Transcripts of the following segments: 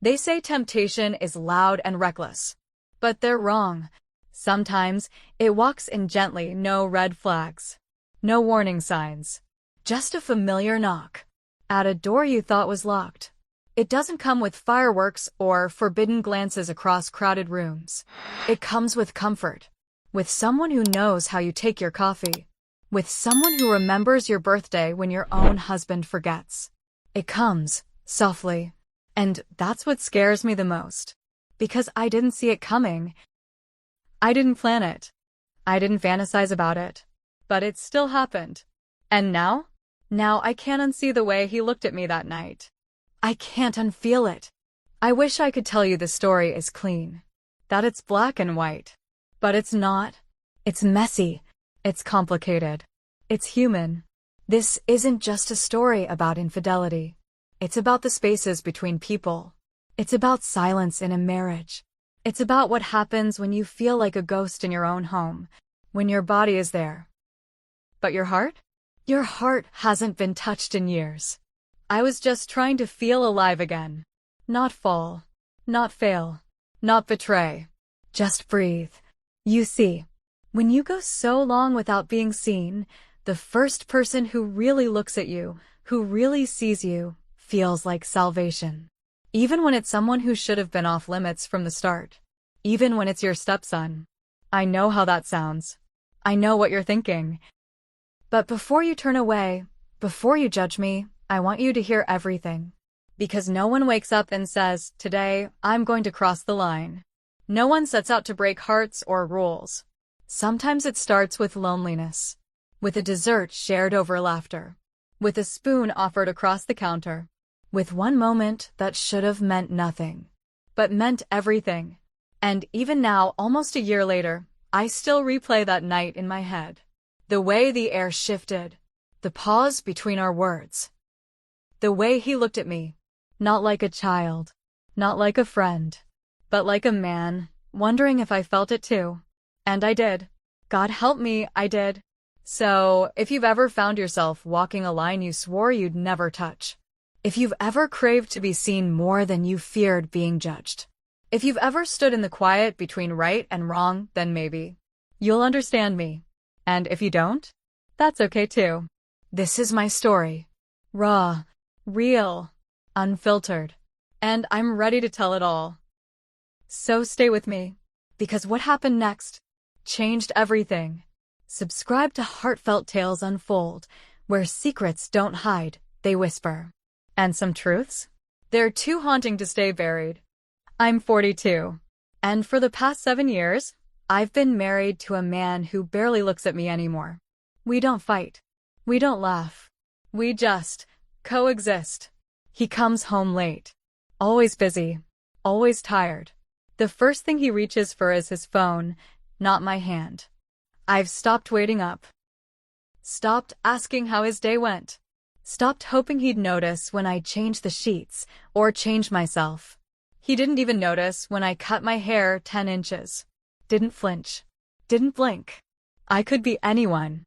They say temptation is loud and reckless. But they're wrong. Sometimes, it walks in gently, no red flags. No warning signs. Just a familiar knock. At a door you thought was locked. It doesn't come with fireworks or forbidden glances across crowded rooms. It comes with comfort. With someone who knows how you take your coffee. With someone who remembers your birthday when your own husband forgets. It comes, softly. And that's what scares me the most. Because I didn't see it coming. I didn't plan it. I didn't fantasize about it. But it still happened. And now? Now I can't unsee the way he looked at me that night. I can't unfeel it. I wish I could tell you the story is clean. That it's black and white. But it's not. It's messy. It's complicated. It's human. This isn't just a story about infidelity. It's about the spaces between people. It's about silence in a marriage. It's about what happens when you feel like a ghost in your own home, when your body is there. But your heart? Your heart hasn't been touched in years. I was just trying to feel alive again. Not fall. Not fail. Not betray. Just breathe. You see, when you go so long without being seen, the first person who really looks at you, who really sees you, feels like salvation. Even when it's someone who should have been off limits from the start. Even when it's your stepson. I know how that sounds. I know what you're thinking. But before you turn away, before you judge me, I want you to hear everything. Because no one wakes up and says, today, I'm going to cross the line. No one sets out to break hearts or rules. Sometimes it starts with loneliness. With a dessert shared over laughter. With a spoon offered across the counter. With one moment that should have meant nothing. But meant everything. And even now, almost a year later, I still replay that night in my head. The way the air shifted. The pause between our words. The way he looked at me. Not like a child. Not like a friend. But like a man, wondering if I felt it too. And I did. God help me, I did. So, if you've ever found yourself walking a line you swore you'd never touch. If you've ever craved to be seen more than you feared being judged. If you've ever stood in the quiet between right and wrong, then maybe you'll understand me. And if you don't, that's okay too. This is my story. Raw. Real. Unfiltered. And I'm ready to tell it all. So stay with me. Because what happened next changed everything. Subscribe to Heartfelt Tales Unfold, where secrets don't hide, they whisper. And some truths? They're too haunting to stay buried. I'm 42. And for the past 7 years, I've been married to a man who barely looks at me anymore. We don't fight. We don't laugh. We just coexist. He comes home late. Always busy. Always tired. The first thing he reaches for is his phone, not my hand. I've stopped waiting up. Stopped asking how his day went. Stopped hoping he'd notice when I changed the sheets or changed myself. He didn't even notice when I cut my hair 10 inches. Didn't flinch. Didn't blink. I could be anyone.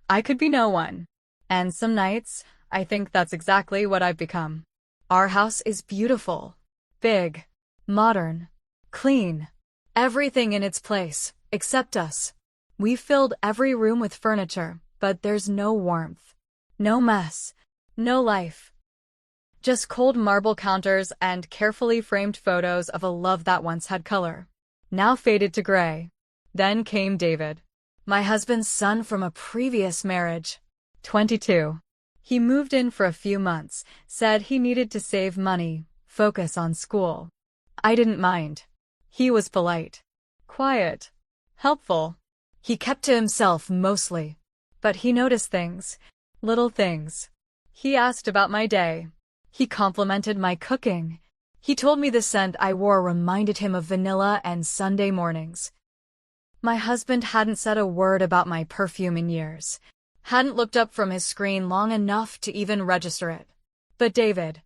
I could be no one. And some nights, I think that's exactly what I've become. Our house is beautiful. Big. Modern. Clean. Everything in its place, except us. We filled every room with furniture, but there's no warmth. No mess. No life. Just cold marble counters and carefully framed photos of a love that once had color. Now faded to gray. Then came David. My husband's son from a previous marriage. 22. He moved in for a few months, said he needed to save money, focus on school. I didn't mind. He was polite. Quiet. Helpful. He kept to himself mostly. But he noticed things. Little things. He asked about my day. He complimented my cooking. He told me the scent I wore reminded him of vanilla and Sunday mornings. My husband hadn't said a word about my perfume in years. Hadn't looked up from his screen long enough to even register it. But David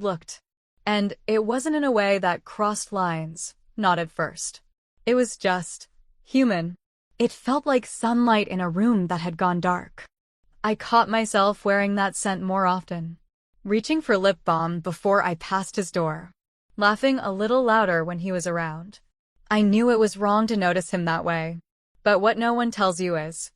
looked. And it wasn't in a way that crossed lines, not at first. It was just human. It felt like sunlight in a room that had gone dark. I caught myself wearing that scent more often. Reaching for lip balm before I passed his door. laughing a little louder when he was around. I knew it was wrong to notice him that way. But what no one tells you is,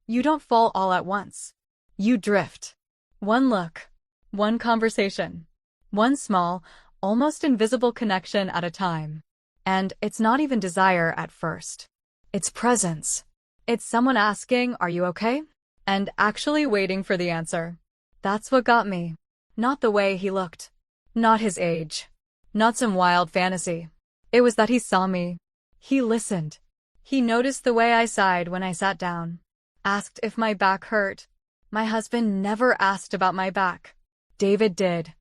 you don't fall all at once. You drift. One look, one conversation, one small, almost invisible connection at a time. And it's not even desire at first. It's presence. It's someone asking, "Are you okay?" and actually waiting for the answer. That's what got me. Not the way he looked. Not his age. Not some wild fantasy. It was that he saw me. He listened. He noticed the way I sighed when I sat down. Asked if my back hurt. My husband never asked about my back. David did.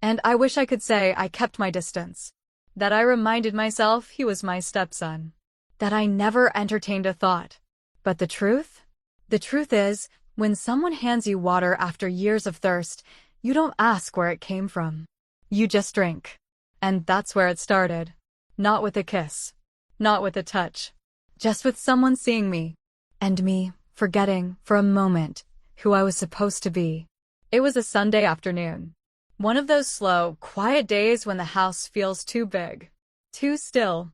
And I wish I could say I kept my distance. That I reminded myself he was my stepson. That I never entertained a thought. But the truth? The truth is, when someone hands you water after years of thirst, you don't ask where it came from. You just drink. And that's where it started. Not with a kiss. Not with a touch. Just with someone seeing me. And me, forgetting, for a moment, who I was supposed to be. It was a Sunday afternoon. One of those slow, quiet days when the house feels too big. Too still.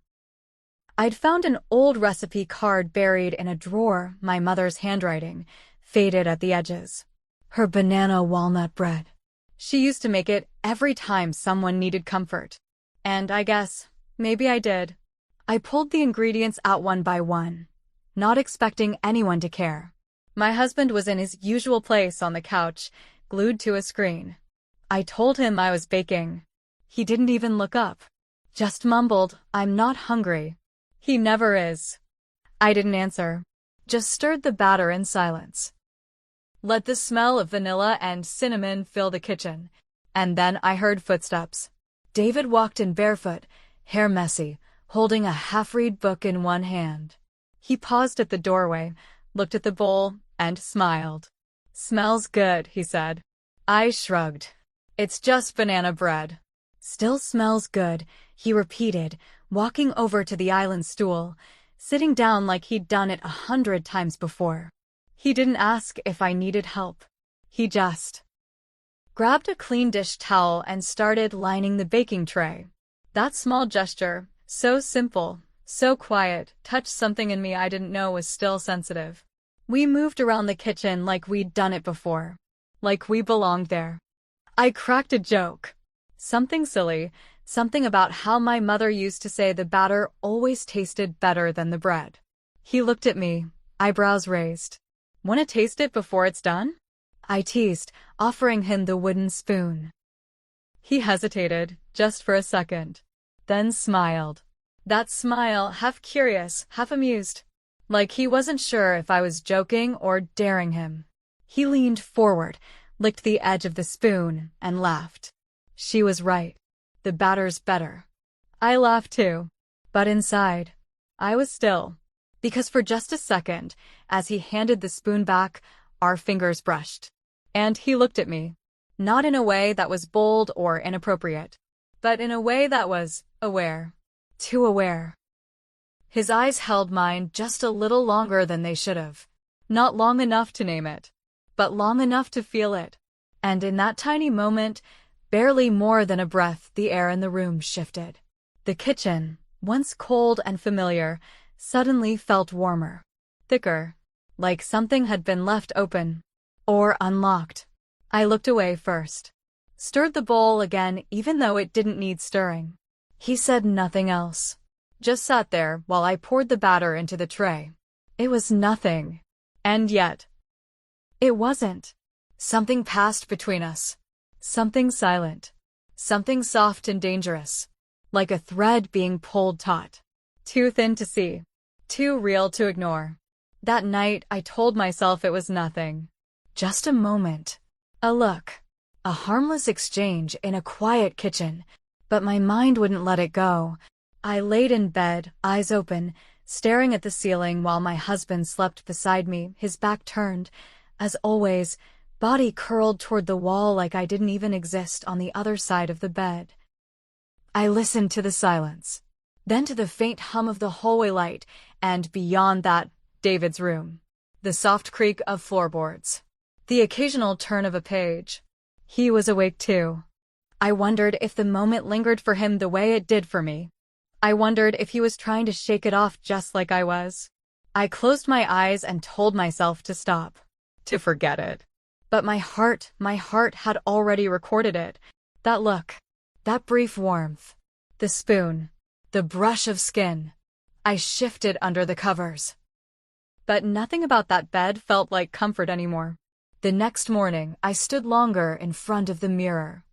I'd found an old recipe card buried in a drawer, my mother's handwriting, faded at the edges. Her banana walnut bread. She used to make it every time someone needed comfort. And I guess, maybe I did. I pulled the ingredients out one by one, not expecting anyone to care. My husband was in his usual place on the couch, glued to a screen. I told him I was baking. He didn't even look up. Just mumbled, "I'm not hungry." He never is. I didn't answer. Just stirred the batter in silence. Let the smell of vanilla and cinnamon fill the kitchen. And then I heard footsteps. David walked in barefoot, hair messy, holding a half-read book in one hand. He paused at the doorway, looked at the bowl, and smiled. "Smells good," he said. I shrugged. "It's just banana bread." "Still smells good," he repeated, walking over to the island stool, sitting down like he'd done it 100 times before. He didn't ask if I needed help. He just grabbed a clean dish towel and started lining the baking tray. That small gesture, so simple, so quiet, touched something in me I didn't know was still sensitive. We moved around the kitchen like we'd done it before. Like we belonged there. I cracked a joke. Something silly, something about how my mother used to say the batter always tasted better than the bread. He looked at me, eyebrows raised. "Want to taste it before it's done?" I teased, offering him the wooden spoon. He hesitated, just for a second, then smiled. That smile, half curious, half amused. Like he wasn't sure if I was joking or daring him. He leaned forward, licked the edge of the spoon, and laughed. She was right. The batter's better. I laughed too. But inside, I was still. Because for just a second, as he handed the spoon back, our fingers brushed. And he looked at me. Not in a way that was bold or inappropriate, but in a way that was aware. Too aware. His eyes held mine just a little longer than they should have. Not long enough to name it, but long enough to feel it. And in that tiny moment, barely more than a breath, the air in the room shifted. The kitchen, once cold and familiar, suddenly felt warmer, thicker, like something had been left open or unlocked. I looked away first, stirred the bowl again even though it didn't need stirring. He said nothing else, just sat there while I poured the batter into the tray. It was nothing. And yet, it wasn't. Something passed between us. Something silent. Something soft and dangerous. Like a thread being pulled taut. Too thin to see. Too real to ignore. That night, I told myself it was nothing. Just a moment. A look. A harmless exchange in a quiet kitchen. But my mind wouldn't let it go. I laid in bed, eyes open, staring at the ceiling while my husband slept beside me, his back turned. As always, body curled toward the wall like I didn't even exist on the other side of the bed. I listened to the silence, then to the faint hum of the hallway light, and beyond that, David's room. The soft creak of floorboards. The occasional turn of a page. He was awake too. I wondered if the moment lingered for him the way it did for me. I wondered if he was trying to shake it off just like I was. I closed my eyes and told myself to stop, to forget it. But my heart had already recorded it. That look, that brief warmth, the spoon, the brush of skin. I shifted under the covers. But nothing about that bed felt like comfort anymore. The next morning, I stood longer in front of the mirror.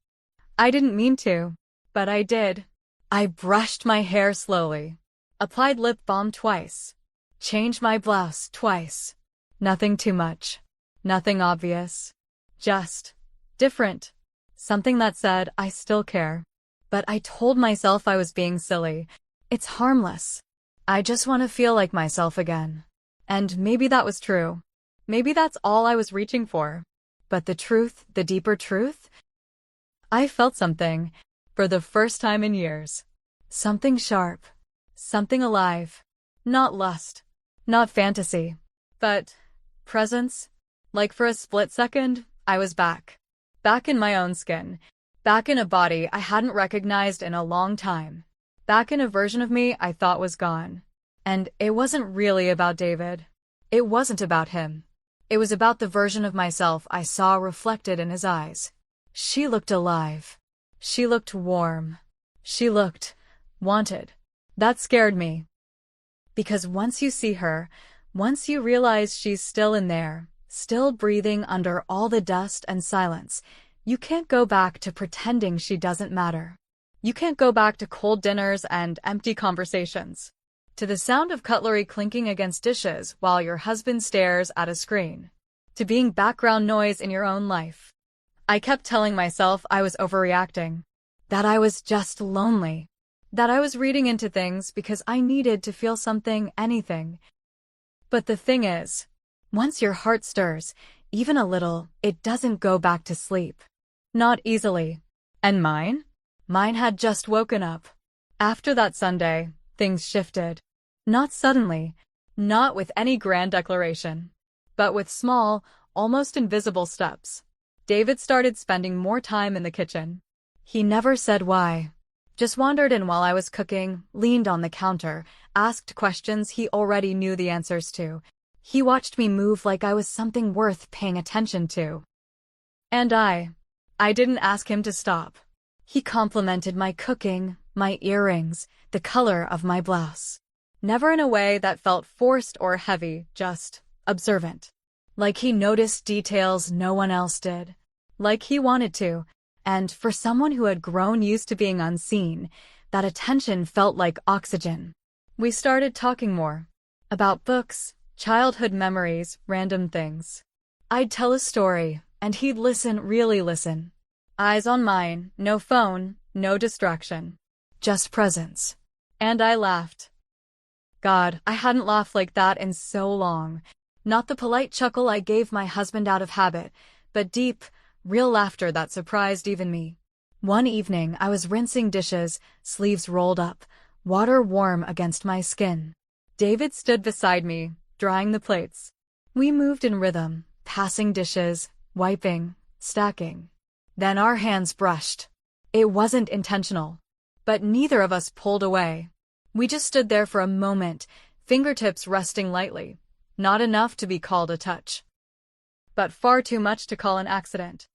I didn't mean to, but I did. I brushed my hair slowly, applied lip balm twice, changed my blouse twice. Nothing too much, nothing obvious, just different. Something that said, I still care. But I told myself I was being silly. It's harmless. I just want to feel like myself again. And maybe that was true. Maybe that's all I was reaching for. But the truth, the deeper truth? I felt something, for the first time in years. Something sharp. Something alive. Not lust. Not fantasy. But presence. Like for a split second, I was back. Back in my own skin. Back in a body I hadn't recognized in a long time. Back in a version of me I thought was gone. And it wasn't really about David. It wasn't about him. It was about the version of myself I saw reflected in his eyes. She looked alive. She looked warm. She looked wanted. That scared me. Because once you see her, once you realize she's still in there, still breathing under all the dust and silence, you can't go back to pretending she doesn't matter. You can't go back to cold dinners and empty conversations. To the sound of cutlery clinking against dishes while your husband stares at a screen. To being background noise in your own life. I kept telling myself I was overreacting. That I was just lonely. That I was reading into things because I needed to feel something, anything. But the thing is, once your heart stirs, even a little, it doesn't go back to sleep. Not easily. And mine? Mine had just woken up. After that Sunday, things shifted. Not suddenly, not with any grand declaration, but with small, almost invisible steps. David started spending more time in the kitchen. He never said why. Just wandered in while I was cooking, leaned on the counter, asked questions he already knew the answers to. He watched me move like I was something worth paying attention to. And I didn't ask him to stop. He complimented my cooking, my earrings, the color of my blouse. Never in a way that felt forced or heavy, just observant. Like he noticed details no one else did. Like he wanted to. And for someone who had grown used to being unseen, that attention felt like oxygen. We started talking more. About books, childhood memories, random things. I'd tell a story, and he'd listen, really listen. Eyes on mine, no phone, no distraction. Just presence. And I laughed. God, I hadn't laughed like that in so long. Not the polite chuckle I gave my husband out of habit, but deep, real laughter that surprised even me. One evening I was rinsing dishes, sleeves rolled up, water warm against my skin. David stood beside me, drying the plates. We moved in rhythm, passing dishes, wiping, stacking. Then our hands brushed. It wasn't intentional. But neither of us pulled away. We just stood there for a moment, fingertips resting lightly. Not enough to be called a touch. But far too much to call an accident.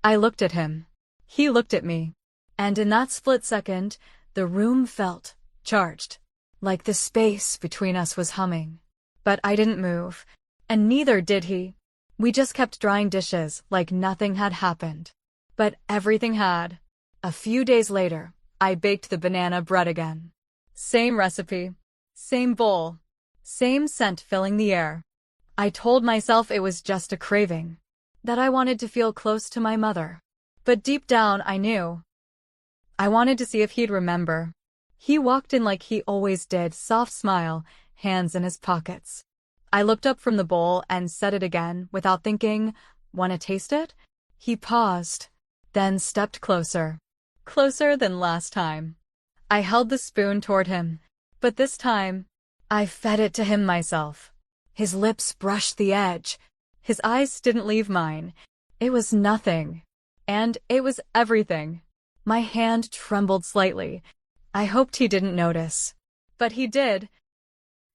I looked at him. He looked at me. And in that split second, the room felt charged. Like the space between us was humming. But I didn't move. And neither did he. We just kept drying dishes like nothing had happened. But everything had. A few days later, I baked the banana bread again. Same recipe. Same bowl. Same scent filling the air. I told myself it was just a craving. That I wanted to feel close to my mother. But deep down I knew. I wanted to see if he'd remember. He walked in like he always did, soft smile, hands in his pockets. I looked up from the bowl and said it again without thinking, "Wanna taste it?" He paused, then stepped closer. Closer than last time. I held the spoon toward him, but this time, I fed it to him myself. His lips brushed the edge. His eyes didn't leave mine. It was nothing. And it was everything. My hand trembled slightly. I hoped he didn't notice. But he did.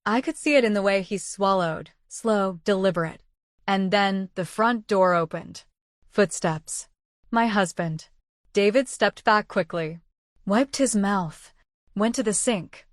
I could see it in the way he swallowed, slow, deliberate. And then the front door opened. Footsteps. My husband. David stepped back quickly, wiped his mouth, went to the sink.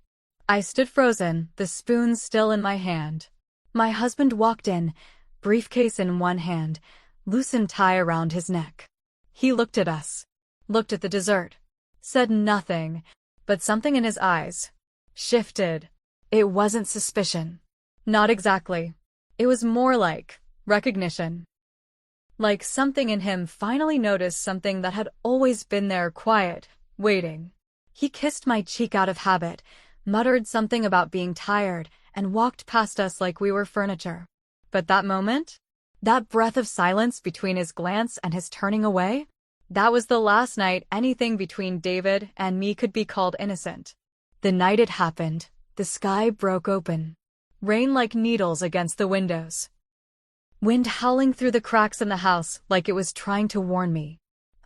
I stood frozen, the spoon still in my hand. My husband walked in, briefcase in one hand, loosened tie around his neck. He looked at us, looked at the dessert, said nothing, but something in his eyes shifted. It wasn't suspicion. Not exactly. It was more like recognition. Like something in him finally noticed something that had always been there, quiet, waiting. He kissed my cheek out of habit, muttered something about being tired, and walked past us like we were furniture. But that moment, that breath of silence between his glance and his turning away, that was the last night anything between David and me could be called innocent. The night it happened, the sky broke open. Rain like needles against the windows. Wind howling through the cracks in the house like it was trying to warn me.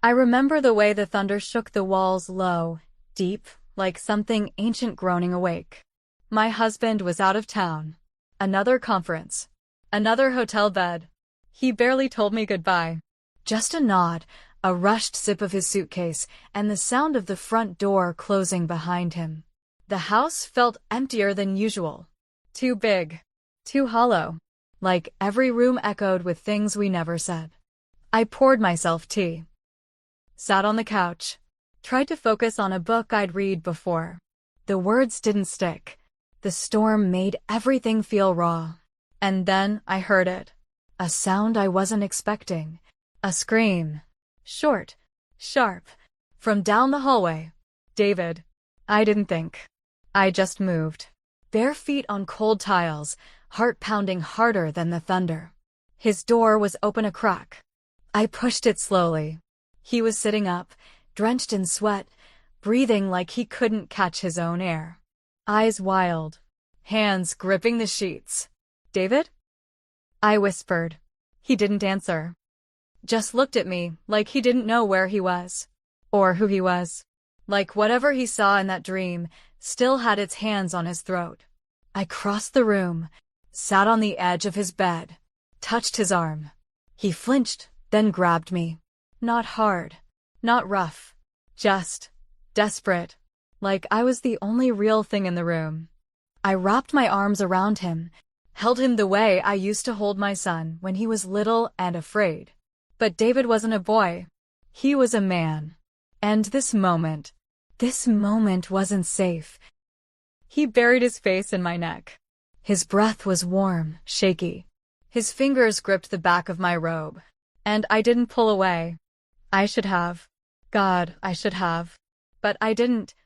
I remember the way the thunder shook the walls low, deep, like something ancient groaning awake. My husband was out of town. Another conference. Another hotel bed. He barely told me goodbye. Just a nod, a rushed zip of his suitcase, and the sound of the front door closing behind him. The house felt emptier than usual. Too big. Too hollow. Like every room echoed with things we never said. I poured myself tea. Sat on the couch. Tried to focus on a book I'd read before. The words didn't stick. The storm made everything feel raw. And then I heard it. A sound I wasn't expecting. A scream. Short. Sharp. From down the hallway. David. I didn't think. I just moved. Bare feet on cold tiles, heart pounding harder than the thunder. His door was open a crack. I pushed it slowly. He was sitting up, drenched in sweat, breathing like he couldn't catch his own air. Eyes wild. Hands gripping the sheets. David? I whispered. He didn't answer. Just looked at me like he didn't know where he was. Or who he was. Like whatever he saw in that dream still had its hands on his throat. I crossed the room, sat on the edge of his bed, touched his arm. He flinched, then grabbed me. Not hard, not rough, just desperate, like I was the only real thing in the room. I wrapped my arms around him, held him the way I used to hold my son when he was little and afraid. But David wasn't a boy. He was a man. And this moment wasn't safe. He buried his face in my neck. His breath was warm, shaky. His fingers gripped the back of my robe. And I didn't pull away. I should have. God, I should have. But I didn't.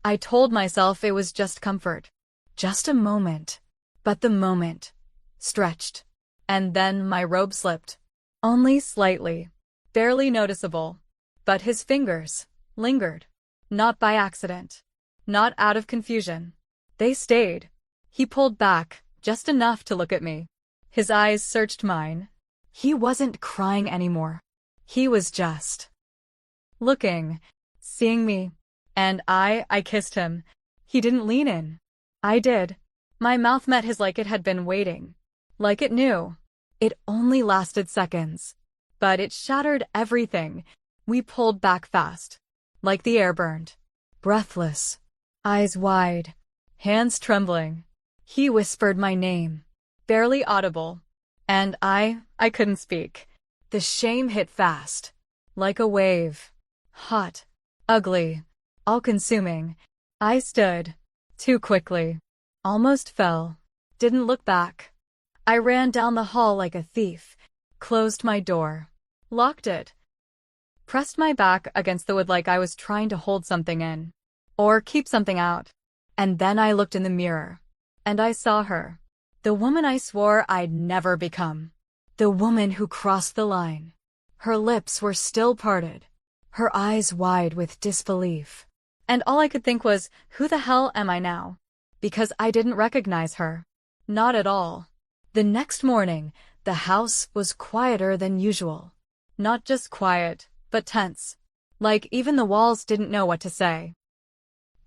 I told myself it was just comfort. Just a moment. But the moment stretched. And then my robe slipped. Only slightly. Barely noticeable. But his fingers lingered. Not by accident. Not out of confusion. They stayed. He pulled back, just enough to look at me. His eyes searched mine. He wasn't crying anymore. He was just looking, seeing me. And I kissed him. He didn't lean in. I did. My mouth met his like it had been waiting. Like it knew. It only lasted seconds. But it shattered everything. We pulled back fast. Like the air burned. Breathless. Eyes wide. Hands trembling. He whispered my name. Barely audible. And I couldn't speak. The shame hit fast. Like a wave. Hot. Ugly. All-consuming. I stood. Too quickly. Almost fell. Didn't look back. I ran down the hall like a thief. Closed my door. Locked it. Pressed my back against the wood like I was trying to hold something in. Or keep something out. And then I looked in the mirror. And I saw her. The woman I swore I'd never become. The woman who crossed the line. Her lips were still parted. Her eyes wide with disbelief. And all I could think was, who the hell am I now? Because I didn't recognize her. Not at all. The next morning, the house was quieter than usual. Not just quiet, but tense. Like even the walls didn't know what to say.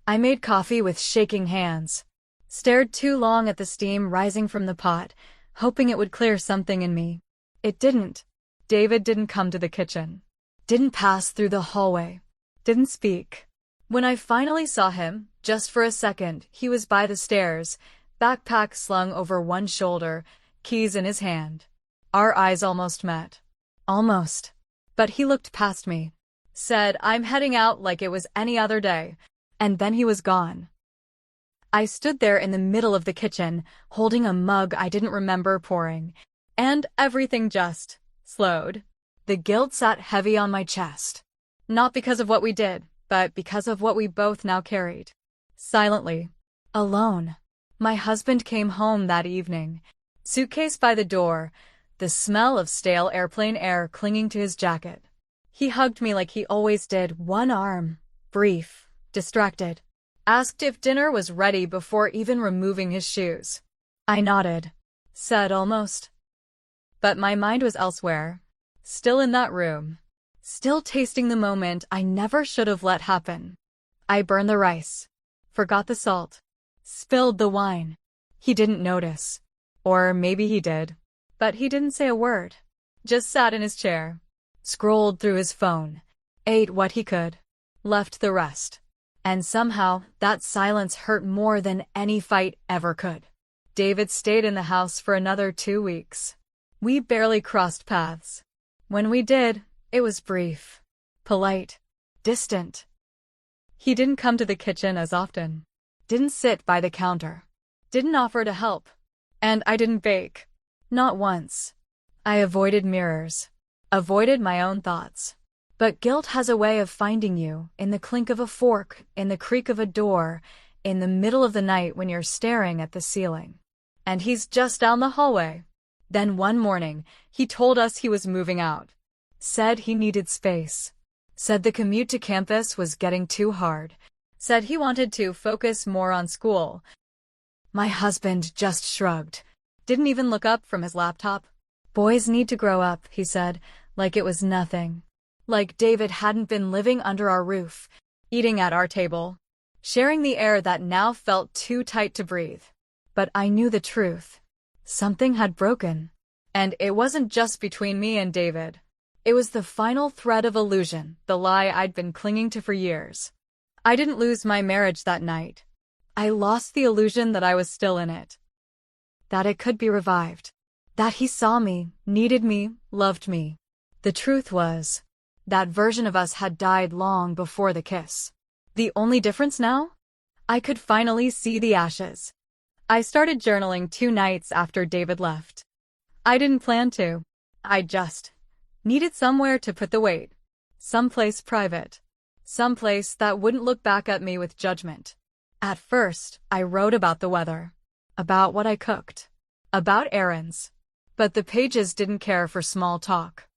I made coffee with shaking hands, stared too long at the steam rising from the pot, hoping it would clear something in me. It didn't. David didn't come to the kitchen. Didn't pass through the hallway. Didn't speak. When I finally saw him, just for a second, he was by the stairs, backpack slung over one shoulder, keys in his hand. Our eyes almost met. Almost. But he looked past me, said, "I'm heading out," like it was any other day, and then he was gone. I stood there in the middle of the kitchen, holding a mug I didn't remember pouring, and everything just slowed. The guilt sat heavy on my chest. Not because of what we did, but because of what we both now carried. Silently. Alone. My husband came home that evening, suitcase by the door, the smell of stale airplane air clinging to his jacket. He hugged me like he always did, one arm, brief, distracted. Asked if dinner was ready before even removing his shoes. I nodded. Said almost. But my mind was elsewhere. Still in that room. Still tasting the moment I never should have let happen. I burned the rice. Forgot the salt. Spilled the wine. He didn't notice. Or maybe he did. But he didn't say a word. Just sat in his chair. Scrolled through his phone. Ate what he could. Left the rest. And somehow, that silence hurt more than any fight ever could. David stayed in the house for another 2 weeks. We barely crossed paths. When we did, it was brief. Polite. Distant. He didn't come to the kitchen as often. Didn't sit by the counter. Didn't offer to help. And I didn't bake. Not once. I avoided mirrors. Avoided my own thoughts. But guilt has a way of finding you, in the clink of a fork, in the creak of a door, in the middle of the night when you're staring at the ceiling. And he's just down the hallway. Then one morning, he told us he was moving out. Said he needed space. Said the commute to campus was getting too hard. Said he wanted to focus more on school. My husband just shrugged. Didn't even look up from his laptop. Boys need to grow up, he said, like it was nothing. Like David hadn't been living under our roof, eating at our table, sharing the air that now felt too tight to breathe. But I knew the truth. Something had broken. And it wasn't just between me and David. It was the final thread of illusion, the lie I'd been clinging to for years. I didn't lose my marriage that night. I lost the illusion that I was still in it. That it could be revived. That he saw me, needed me, loved me. The truth was, that version of us had died long before the kiss. The only difference now? I could finally see the ashes. I started journaling 2 nights after David left. I didn't plan to. I just needed somewhere to put the weight. Someplace private. Someplace that wouldn't look back at me with judgment. At first, I wrote about the weather. About what I cooked. About errands. But the pages didn't care for small talk.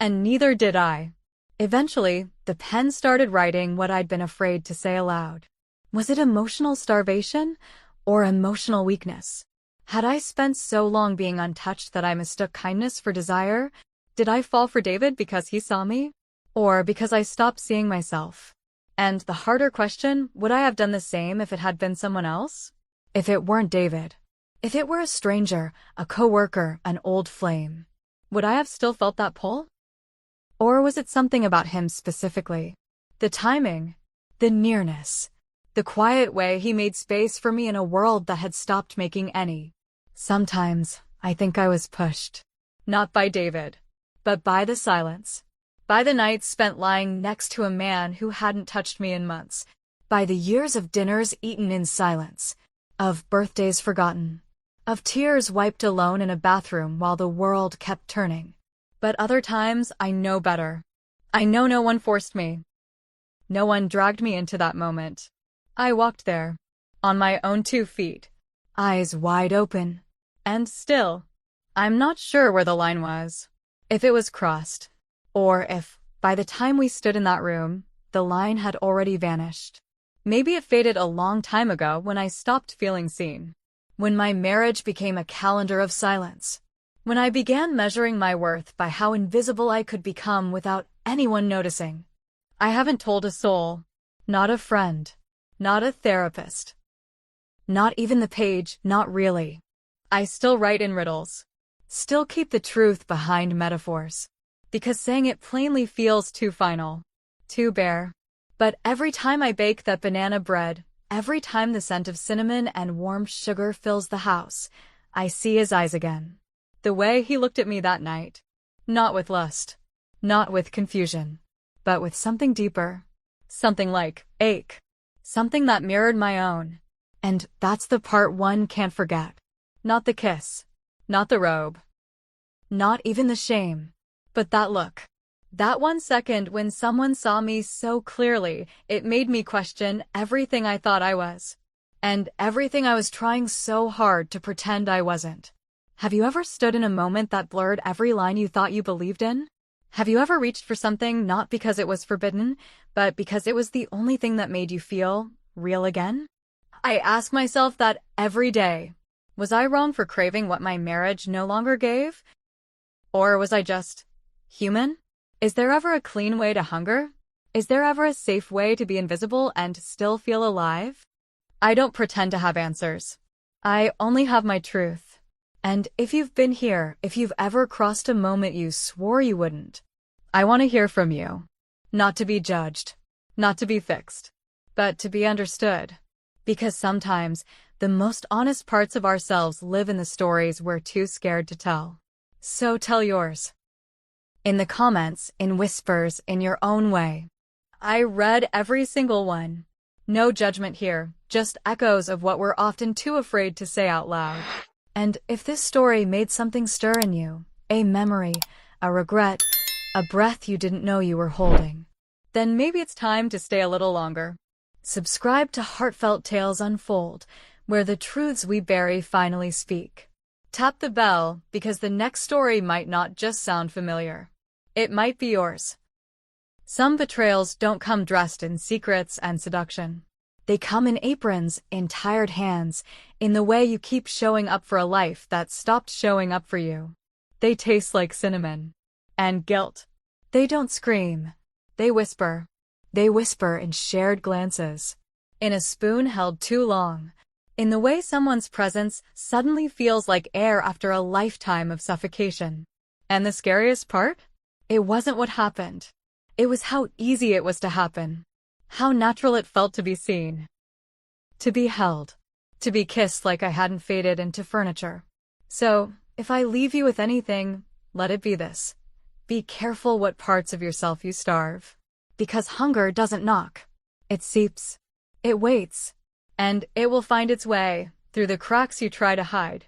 And neither did I. Eventually, the pen started writing what I'd been afraid to say aloud. Was it emotional starvation? Or emotional weakness? Had I spent so long being untouched that I mistook kindness for desire? Did I fall for David because he saw me? Or because I stopped seeing myself? And the harder question, would I have done the same if it had been someone else? If it weren't David? If it were a stranger, a coworker, an old flame? Would I have still felt that pull? Or was it something about him specifically? The timing? The nearness? The quiet way he made space for me in a world that had stopped making any? Sometimes, I think I was pushed. Not by David. But by the silence. By the nights spent lying next to a man who hadn't touched me in months. By the years of dinners eaten in silence. Of birthdays forgotten. Of tears wiped alone in a bathroom while the world kept turning. But other times, I know better. I know no one forced me. No one dragged me into that moment. I walked there. On my own 2 feet. Eyes wide open. And still, I'm not sure where the line was. If it was crossed. Or if, by the time we stood in that room, the line had already vanished. Maybe it faded a long time ago when I stopped feeling seen. When my marriage became a calendar of silence. When I began measuring my worth by how invisible I could become without anyone noticing. I haven't told a soul. Not a friend. Not a therapist. Not even the page, not really. I still write in riddles. Still keep the truth behind metaphors. Because saying it plainly feels too final. Too bare. But every time I bake that banana bread, every time the scent of cinnamon and warm sugar fills the house, I see his eyes again. The way he looked at me that night. Not with lust. Not with confusion. But with something deeper. Something like ache. Something that mirrored my own. And that's the part one can't forget. Not the kiss. Not the robe. Not even the shame. But that look. That 1 second when someone saw me so clearly, it made me question everything I thought I was. And everything I was trying so hard to pretend I wasn't. Have you ever stood in a moment that blurred every line you thought you believed in? Have you ever reached for something not because it was forbidden, but because it was the only thing that made you feel real again? I ask myself that every day. Was I wrong for craving what my marriage no longer gave? Or was I just human? Is there ever a clean way to hunger? Is there ever a safe way to be invisible and still feel alive? I don't pretend to have answers. I only have my truth. And if you've been here, if you've ever crossed a moment you swore you wouldn't, I want to hear from you. Not to be judged, not to be fixed, but to be understood. Because sometimes, the most honest parts of ourselves live in the stories we're too scared to tell. So tell yours. In the comments, in whispers, in your own way. I read every single one. No judgment here, just echoes of what we're often too afraid to say out loud. And if this story made something stir in you, a memory, a regret, a breath you didn't know you were holding, then maybe it's time to stay a little longer. Subscribe to Heartfelt Tales Unfold, where the truths we bury finally speak. Tap the bell, because the next story might not just sound familiar. It might be yours. Some betrayals don't come dressed in secrets and seduction. They come in aprons, in tired hands, in the way you keep showing up for a life that stopped showing up for you. They taste like cinnamon. And guilt. They don't scream. They whisper. They whisper in shared glances. In a spoon held too long. In the way someone's presence suddenly feels like air after a lifetime of suffocation. And the scariest part? It wasn't what happened. It was how easy it was to happen. How natural it felt to be seen. To be held. To be kissed like I hadn't faded into furniture. So, if I leave you with anything, let it be this. Be careful what parts of yourself you starve. Because hunger doesn't knock. It seeps. It waits. And it will find its way through the cracks you try to hide.